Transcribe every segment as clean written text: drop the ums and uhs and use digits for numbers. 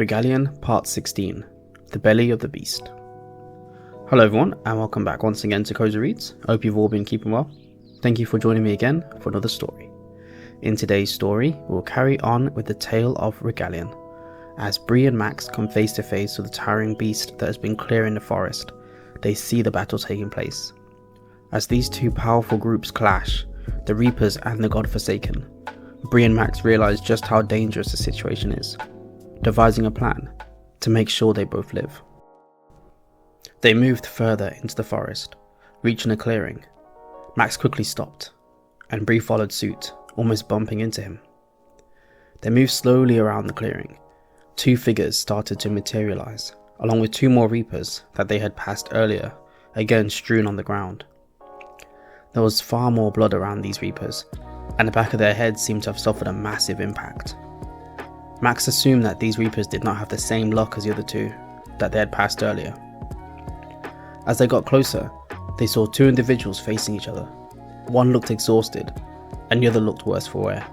Regalion Part 16, The Belly of the Beast. Hello everyone, and welcome back once again to Cosy Reads. I hope you've all been keeping well. Thank you for joining me again for another story. In today's story, we'll carry on with the tale of Regalion, as Bree and Max come face to face with the towering beast that has been clearing the forest. They see the battle taking place. As these two powerful groups clash, the Reapers and the Godforsaken, Bree and Max realize just how dangerous the situation is, devising a plan to make sure they both live. They moved further into the forest, reaching a clearing. Max quickly stopped, and Bree followed suit, almost bumping into him. They moved slowly around the clearing. Two figures started to materialize, along with two more Reapers that they had passed earlier, again strewn on the ground. There was far more blood around these Reapers, and the back of their heads seemed to have suffered a massive impact. Max assumed that these Reapers did not have the same luck as the other two that they had passed earlier. As they got closer, they saw two individuals facing each other. One looked exhausted, and the other looked worse for wear.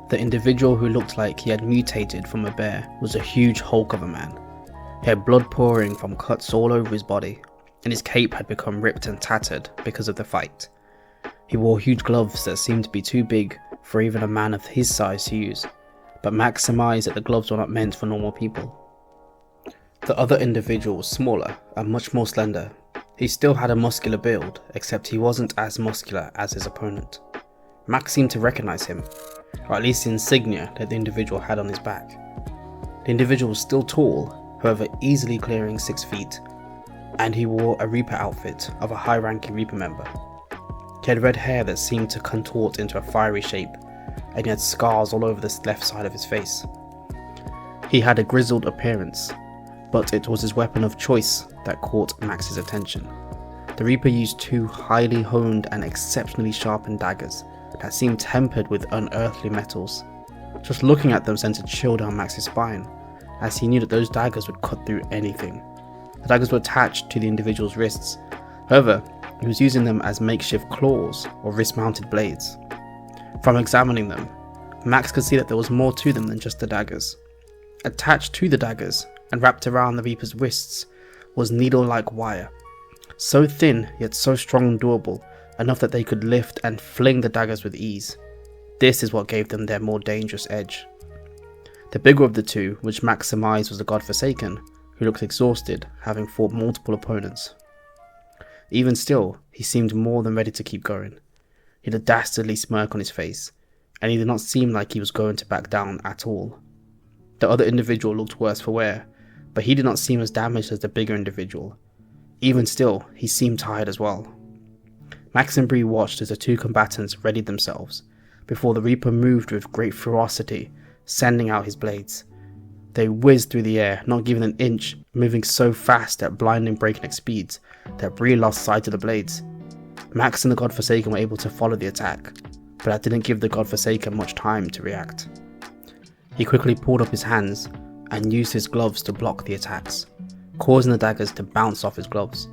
The individual who looked like he had mutated from a bear was a huge hulk of a man. He had blood pouring from cuts all over his body, and his cape had become ripped and tattered because of the fight. He wore huge gloves that seemed to be too big for even a man of his size to use, but Max surmised that the gloves were not meant for normal people. The other individual was smaller and much more slender. He still had a muscular build, except he wasn't as muscular as his opponent. Max seemed to recognize him, or at least the insignia that the individual had on his back. The individual was still tall, however easily clearing 6 feet, and he wore a Reaper outfit of a high-ranking Reaper member. He had red hair that seemed to contort into a fiery shape, and he had scars all over the left side of his face. He had a grizzled appearance, but it was his weapon of choice that caught Max's attention. The Reaper used two highly honed and exceptionally sharpened daggers that seemed tempered with unearthly metals. Just looking at them sent a chill down Max's spine, as he knew that those daggers would cut through anything. The daggers were attached to the individual's wrists. However, he was using them as makeshift claws or wrist-mounted blades. From examining them, Max could see that there was more to them than just the daggers. Attached to the daggers and wrapped around the Reaper's wrists was needle-like wire, so thin yet so strong and durable, enough that they could lift and fling the daggers with ease. This is what gave them their more dangerous edge. The bigger of the two, which Max surmised was the Godforsaken, who looked exhausted, having fought multiple opponents. Even still, he seemed more than ready to keep going. He had a dastardly smirk on his face, and he did not seem like he was going to back down at all. The other individual looked worse for wear, but he did not seem as damaged as the bigger individual. Even still, he seemed tired as well. Max and Bree watched as the two combatants readied themselves, before the Reaper moved with great ferocity, sending out his blades. They whizzed through the air, not giving an inch, moving so fast at blinding breakneck speeds that Bree lost sight of the blades. Max and the Godforsaken were able to follow the attack, but that didn't give the Godforsaken much time to react. He quickly pulled up his hands and used his gloves to block the attacks, causing the daggers to bounce off his gloves.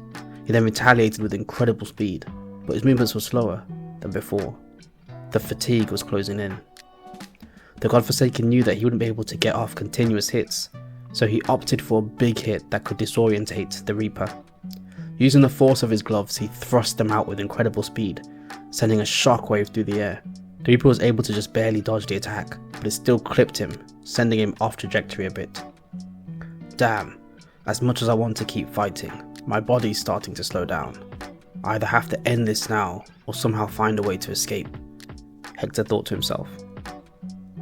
He then retaliated with incredible speed, but his movements were slower than before. The fatigue was closing in. The Godforsaken knew that he wouldn't be able to get off continuous hits, so he opted for a big hit that could disorientate the Reaper. Using the force of his gloves, he thrust them out with incredible speed, sending a shockwave through the air. The Reaper was able to just barely dodge the attack, but it still clipped him, sending him off trajectory a bit. Damn, as much as I want to keep fighting, my body's starting to slow down. I either have to end this now, or somehow find a way to escape, Hector thought to himself.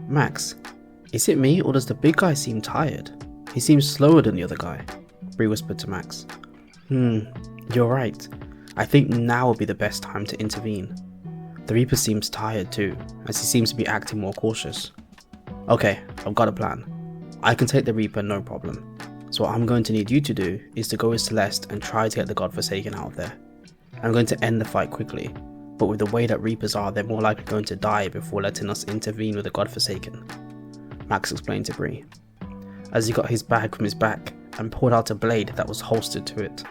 Max, is it me or does the big guy seem tired? He seems slower than the other guy, Bree whispered to Max. You're right. I think now would be the best time to intervene. The Reaper seems tired too, as he seems to be acting more cautious. Okay, I've got a plan. I can take the Reaper no problem. So what I'm going to need you to do is to go with Celeste and try to get the Godforsaken out of there. I'm going to end the fight quickly, but with the way that Reapers are, they're more likely going to die before letting us intervene with the Godforsaken, Max explained to Bree, as he got his bag from his back and pulled out a blade that was holstered to it.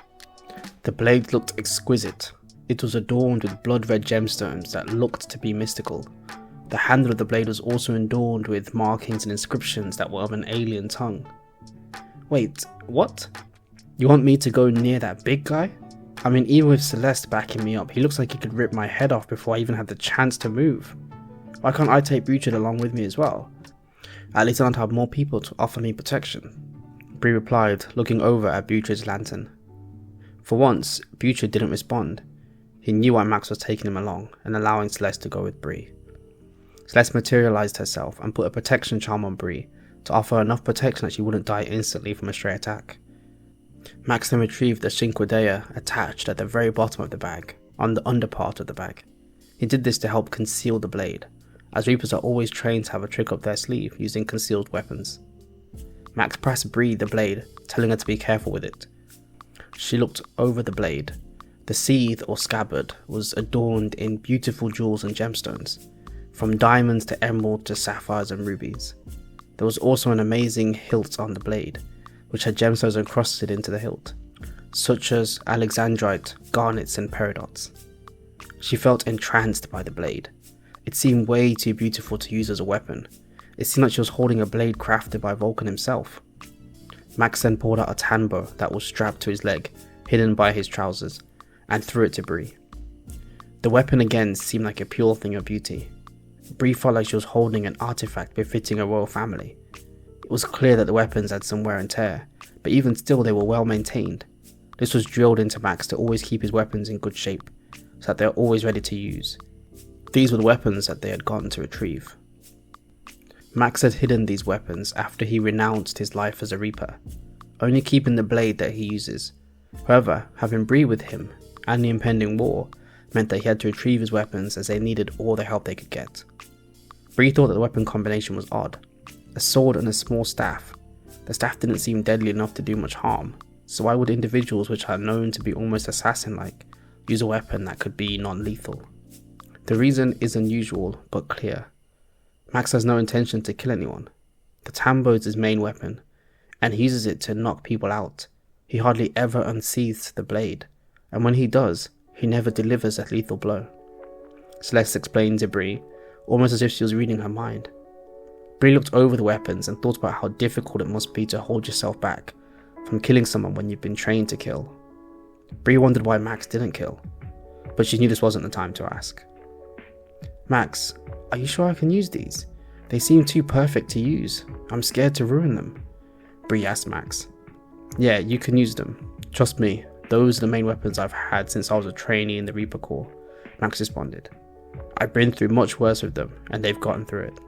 The blade looked exquisite. It was adorned with blood-red gemstones that looked to be mystical. The handle of the blade was also adorned with markings and inscriptions that were of an alien tongue. Wait, what? You want me to go near that big guy? I mean, even with Celeste backing me up, he looks like he could rip my head off before I even had the chance to move. Why can't I take Butrid along with me as well? At least I don't have more people to offer me protection. Bree replied, looking over at Butrid's lantern. For once, Butrid didn't respond. He knew why Max was taking him along and allowing Celeste to go with Bree. Celeste materialized herself and put a protection charm on Bree to offer enough protection that she wouldn't die instantly from a stray attack. Max then retrieved the Cinquedea attached at the very bottom of the bag, on the underpart of the bag. He did this to help conceal the blade, as Reapers are always trained to have a trick up their sleeve using concealed weapons. Max pressed Bree the blade, telling her to be careful with it. She looked over the blade. The sheath or scabbard was adorned in beautiful jewels and gemstones, from diamonds to emerald to sapphires and rubies. There was also an amazing hilt on the blade, which had gemstones encrusted into the hilt, such as alexandrite, garnets and peridots. She felt entranced by the blade. It seemed way too beautiful to use as a weapon. It seemed like she was holding a blade crafted by Vulcan himself. Max then pulled out a tanbo that was strapped to his leg, hidden by his trousers, and threw it to Bree. The weapon again seemed like a pure thing of beauty. Bree felt like she was holding an artifact befitting a royal family. It was clear that the weapons had some wear and tear, but even still they were well maintained. This was drilled into Max to always keep his weapons in good shape, so that they were always ready to use. These were the weapons that they had gone to retrieve. Max had hidden these weapons after he renounced his life as a Reaper, only keeping the blade that he uses. However, having Bree with him, and the impending war, meant that he had to retrieve his weapons as they needed all the help they could get. Bree thought that the weapon combination was odd. A sword and a small staff. The staff didn't seem deadly enough to do much harm, so why would individuals which are known to be almost assassin-like use a weapon that could be non-lethal? The reason is unusual but clear. Max has no intention to kill anyone. The tambo is his main weapon, and he uses it to knock people out. He hardly ever unsheathes the blade, and when he does, he never delivers a lethal blow. Celeste explained to Bree, almost as if she was reading her mind. Bree looked over the weapons and thought about how difficult it must be to hold yourself back from killing someone when you've been trained to kill. Bree wondered why Max didn't kill, but she knew this wasn't the time to ask. Max, are you sure I can use these? They seem too perfect to use. I'm scared to ruin them. Bree asked Max. Yeah, you can use them. Trust me, those are the main weapons I've had since I was a trainee in the Reaper Corps, Max responded. I've been through much worse with them, and they've gotten through it.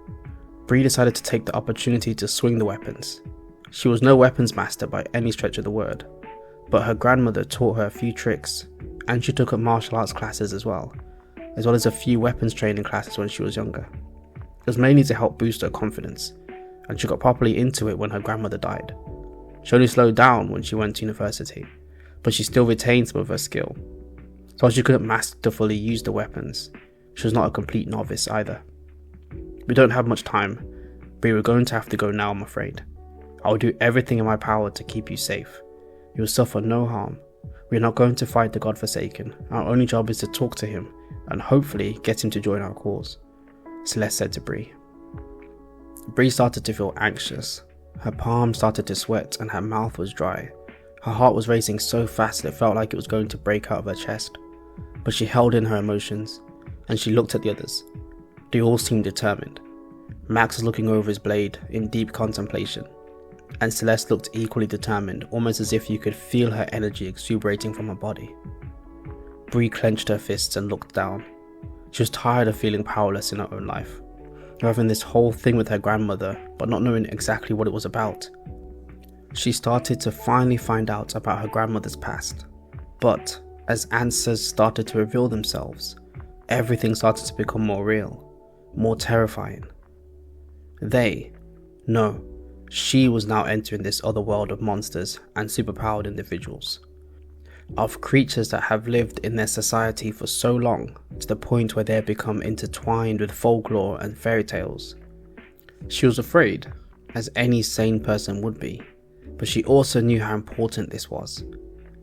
Bree decided to take the opportunity to swing the weapons. She was no weapons master by any stretch of the word, but her grandmother taught her a few tricks, and she took up martial arts classes as well as a few weapons training classes when she was younger. It was mainly to help boost her confidence, and she got properly into it when her grandmother died. She only slowed down when she went to university, but she still retained some of her skill. So while she couldn't master to fully use the weapons, she was not a complete novice either. We don't have much time, but we're going to have to go now, I'm afraid. I will do everything in my power to keep you safe. You will suffer no harm. We are not going to fight the Godforsaken. Our only job is to talk to him and hopefully get him to join our cause, Celeste said to Bree. Bree started to feel anxious. Her palms started to sweat and her mouth was dry. Her heart was racing so fast that it felt like it was going to break out of her chest. But she held in her emotions, and she looked at the others. They all seemed determined. Max was looking over his blade in deep contemplation, and Celeste looked equally determined, almost as if you could feel her energy exuberating from her body. Bree clenched her fists and looked down. She was tired of feeling powerless in her own life, having this whole thing with her grandmother, but not knowing exactly what it was about. She started to finally find out about her grandmother's past, but as answers started to reveal themselves, everything started to become more real, more terrifying. She was now entering this other world of monsters and superpowered individuals, of creatures that have lived in their society for so long to the point where they have become intertwined with folklore and fairy tales. She was afraid, as any sane person would be, but she also knew how important this was.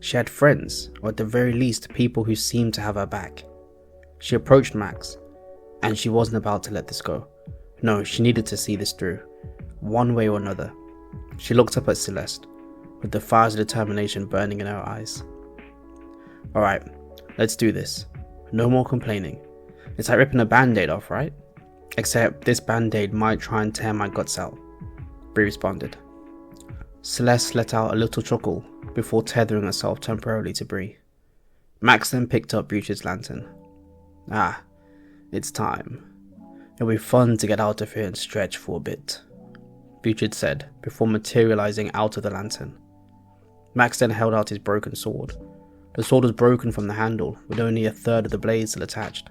She had friends, or at the very least people who seemed to have her back. She approached Max, and she wasn't about to let this go. No, she needed to see this through, one way or another. She looked up at Celeste, with the fires of determination burning in her eyes. Alright, let's do this. No more complaining. It's like ripping a band-aid off, right? Except this band-aid might try and tear my guts out, Bree responded. Celeste let out a little chuckle before tethering herself temporarily to Bree. Max then picked up Butch's lantern. Ah, it's time. It'll be fun to get out of here and stretch for a bit, Butch said before materializing out of the lantern. Max then held out his broken sword. The sword was broken from the handle, with only a third of the blade still attached.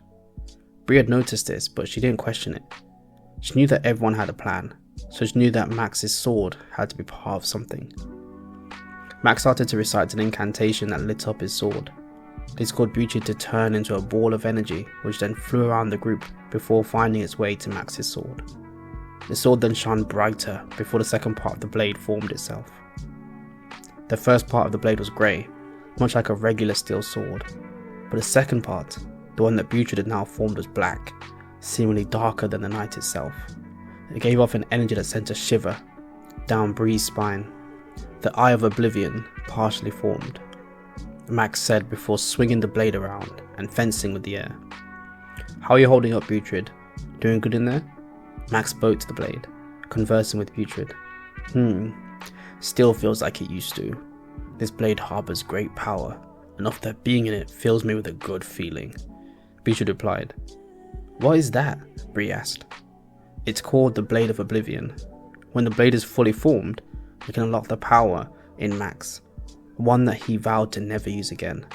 Bree had noticed this, but she didn't question it. She knew that everyone had a plan, so she knew that Max's sword had to be part of something. Max started to recite an incantation that lit up his sword. This caused Butch to turn into a ball of energy, which then flew around the group before finding its way to Max's sword. The sword then shone brighter before the second part of the blade formed itself. The first part of the blade was grey, much like a regular steel sword, but the second part, the one that Butch had now formed, was black, seemingly darker than the night itself. It gave off an energy that sent a shiver down Bree's spine. The Eye of Oblivion partially formed, Max said before swinging the blade around and fencing with the air. How are you holding up, Butch? Doing good in there? Max spoke to the blade, conversing with Butch. Still feels like it used to. This blade harbors great power, enough that being in it fills me with a good feeling, Butch replied. What is that? Bree asked. It's called the Blade of Oblivion. When the blade is fully formed, you can unlock the power in Max, one that he vowed to never use again.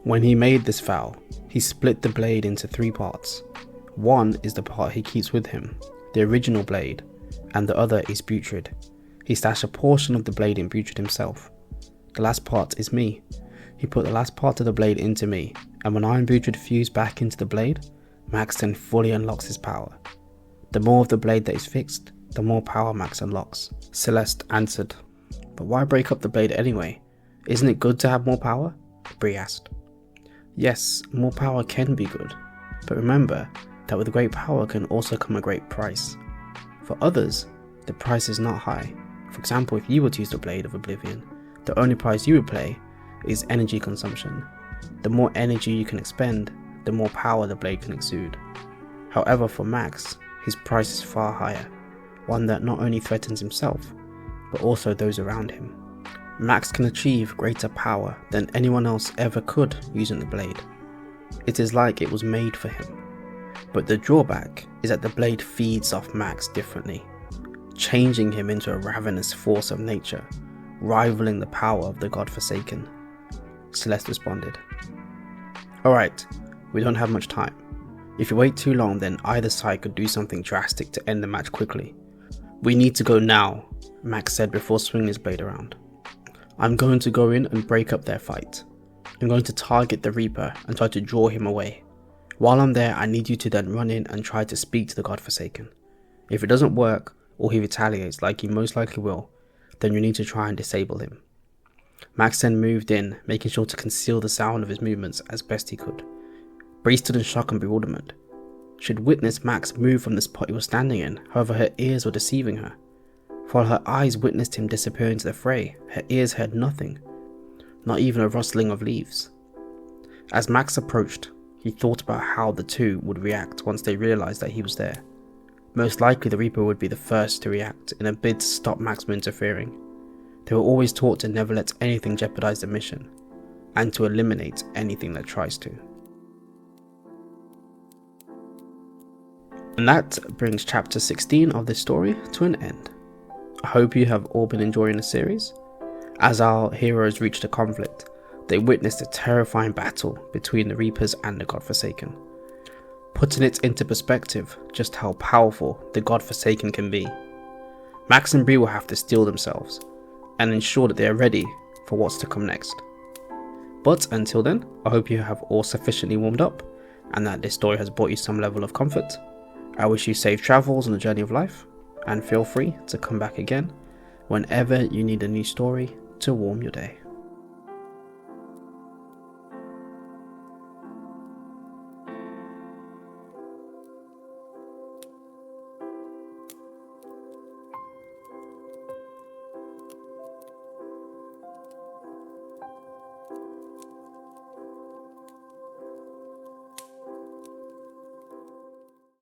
When he made this vow, he split the blade into 3 parts. One is the part he keeps with him, the original blade, and the other is Butch. He stashed a portion of the blade in Butch himself. The last part is me. He put the last part of the blade into me, and when I and Butch fuse back into the blade, Max then fully unlocks his power. The more of the blade that is fixed, the more power Max unlocks, Celeste answered. But why break up the blade anyway? Isn't it good to have more power? Bree asked. Yes, more power can be good, but remember that with great power can also come a great price. For others, the price is not high. For example, if you were to use the Blade of Oblivion, the only price you would pay is energy consumption. The more energy you can expend, the more power the blade can exude. However, for Max, his price is far higher, one that not only threatens himself, but also those around him. Max can achieve greater power than anyone else ever could using the blade. It is like it was made for him. But the drawback is that the blade feeds off Max differently, changing him into a ravenous force of nature, rivaling the power of the Godforsaken, Celeste responded. Alright, we don't have much time. If you wait too long, then either side could do something drastic to end the match quickly. We need to go now, Max said before swinging his blade around. I'm going to go in and break up their fight. I'm going to target the Reaper and try to draw him away. While I'm there, I need you to then run in and try to speak to the Godforsaken. If it doesn't work, or he retaliates like he most likely will, then you need to try and disable him. Max then moved in, making sure to conceal the sound of his movements as best he could. Bree stood in shock and bewilderment. She had witnessed Max move from the spot he was standing in, however her ears were deceiving her. For while her eyes witnessed him disappear into the fray, her ears heard nothing, not even a rustling of leaves. As Max approached, he thought about how the two would react once they realised that he was there. Most likely the Reaper would be the first to react in a bid to stop Max from interfering. They were always taught to never let anything jeopardise the mission, and to eliminate anything that tries to. And that brings chapter 16 of this story to an end. I hope you have all been enjoying the series. As our heroes reached a conflict, they witnessed a terrifying battle between the Reapers and the Godforsaken, putting it into perspective just how powerful the Godforsaken can be. Max and Bree will have to steel themselves and ensure that they are ready for what's to come next. But until then, I hope you have all sufficiently warmed up and that this story has brought you some level of comfort. I wish you safe travels on the journey of life, and feel free to come back again whenever you need a new story to warm your day.